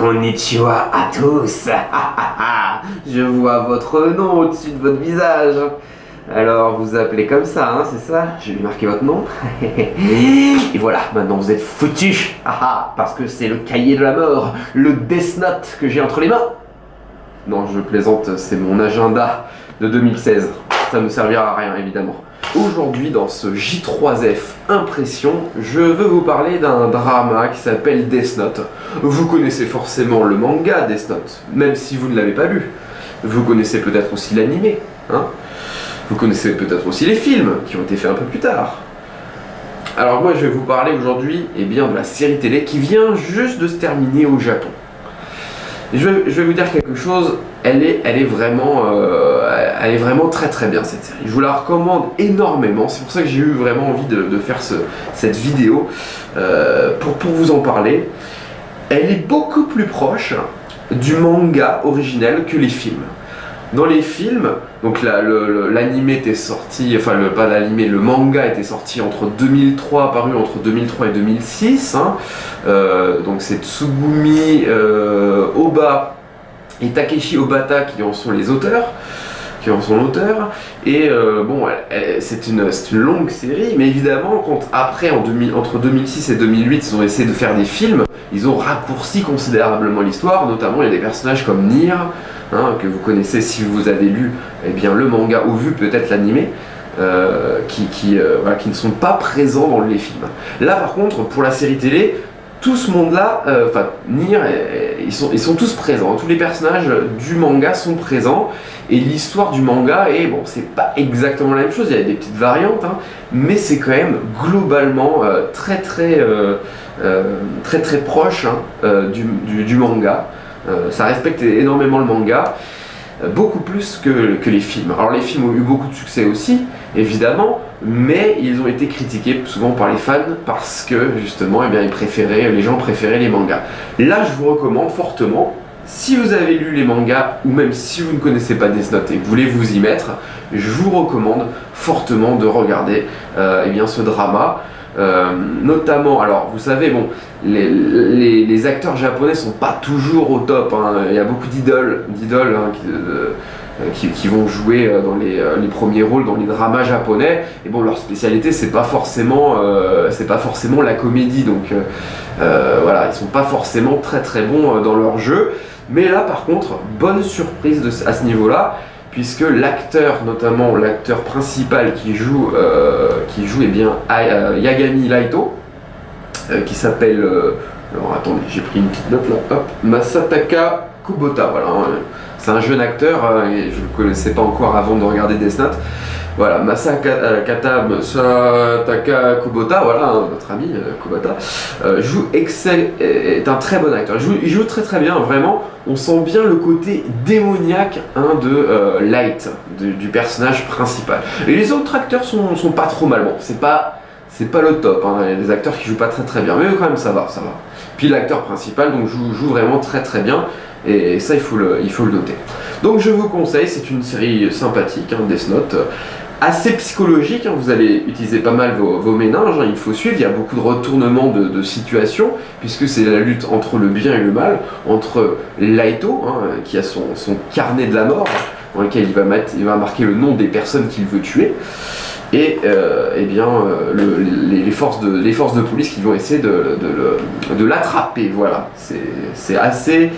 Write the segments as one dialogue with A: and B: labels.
A: Konnichiwa à tous. Je vois votre nom au-dessus de votre visage. Alors vous appelez comme ça, hein, c'est ça? J'ai marqué votre nom. Et voilà, maintenant vous êtes foutus. Parce que c'est le cahier de la mort, le Death Note que j'ai entre les mains. Non, je plaisante, c'est mon agenda de 2016. Ça ne me servira à rien, évidemment. Aujourd'hui, dans ce J3F Impression, je veux vous parler d'un drama qui s'appelle Death Note. Vous connaissez forcément le manga Death Note, même si vous ne l'avez pas lu. Vous connaissez peut-être aussi l'animé, hein? Vous connaissez peut-être aussi les films qui ont été faits un peu plus tard. Alors moi, je vais vous parler aujourd'hui de la série télé qui vient juste de se terminer au Japon. Je vais vous dire quelque chose, elle est vraiment très très bien cette série. Je vous la recommande énormément, c'est pour ça que j'ai eu vraiment envie de faire cette vidéo pour vous en parler. Elle est beaucoup plus proche du manga originel que les films. Dans les films, donc l'animé était sorti, enfin pas l'animé, le manga était sorti entre 2003, apparu entre 2003 et 2006. Hein. Donc c'est Tsugumi Oba et Takeshi Obata qui en sont les auteurs, Et bon, c'est une longue série, mais évidemment, après, entre 2006 et 2008, ils ont essayé de faire des films, ils ont raccourci considérablement l'histoire, notamment il y a des personnages comme Nier, hein, que vous connaissez si vous avez lu le manga ou vu peut-être l'animé, qui ne sont pas présents dans les films. Là par contre, pour la série télé, tout ce monde-là, Nier, ils sont tous présents, tous les personnages du manga sont présents, et l'histoire du manga est, bon, c'est pas exactement la même chose, il y a des petites variantes, hein, mais c'est quand même globalement très proche, hein, du manga. Ça respecte énormément le manga, beaucoup plus que les films. Alors les films ont eu beaucoup de succès aussi, évidemment, mais ils ont été critiqués souvent par les fans parce que justement les gens préféraient les mangas. Là je vous recommande fortement, si vous avez lu les mangas ou même si vous ne connaissez pas Death Note et que vous voulez vous y mettre, je vous recommande fortement de regarder ce drama. Notamment, alors vous savez, bon, les acteurs japonais sont pas toujours au top, hein. Il y a beaucoup d'idoles hein, qui vont jouer dans les premiers rôles dans les dramas japonais, et bon, leur spécialité c'est pas forcément la comédie, donc voilà, ils sont pas forcément très bons dans leur jeu, mais là par contre, bonne surprise à ce niveau là, puisque l'acteur, notamment l'acteur principal qui joue Yagami Laito, qui s'appelle, alors attendez, j'ai pris une petite note là, hop, Masataka Kubota, voilà, hein, c'est un jeune acteur, et je ne le connaissais pas encore avant de regarder Death Note. Voilà, Masataka Kubota, voilà, hein, notre ami Kubota, est un très bon acteur. Il joue très bien, vraiment. On sent bien le côté démoniaque, hein, de Light, du personnage principal. Et les autres acteurs sont pas trop mal. Bon, c'est pas le top, hein. Il y a des acteurs qui jouent pas très bien, mais quand même ça va. Puis l'acteur principal donc joue vraiment très bien. Et ça, il faut le noter. Donc je vous conseille, c'est une série sympathique, hein, Death Note, assez psychologique, hein, vous allez utiliser pas mal vos méninges, hein, il faut suivre, il y a beaucoup de retournements de situation, puisque c'est la lutte entre le bien et le mal, entre Laito, hein, qui a son carnet de la mort, dans lequel il va marquer le nom des personnes qu'il veut tuer, et les forces de police qui vont essayer de l'attraper. Voilà, c'est assez,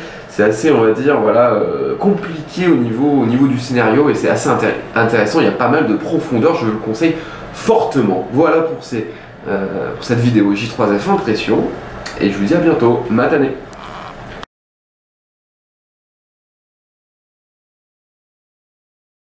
A: on va dire, voilà, compliqué au niveau du scénario, et c'est assez intéressant, il y a pas mal de profondeur, je le conseille fortement. Voilà pour cette vidéo J3F Impression, et je vous dis à bientôt, matane.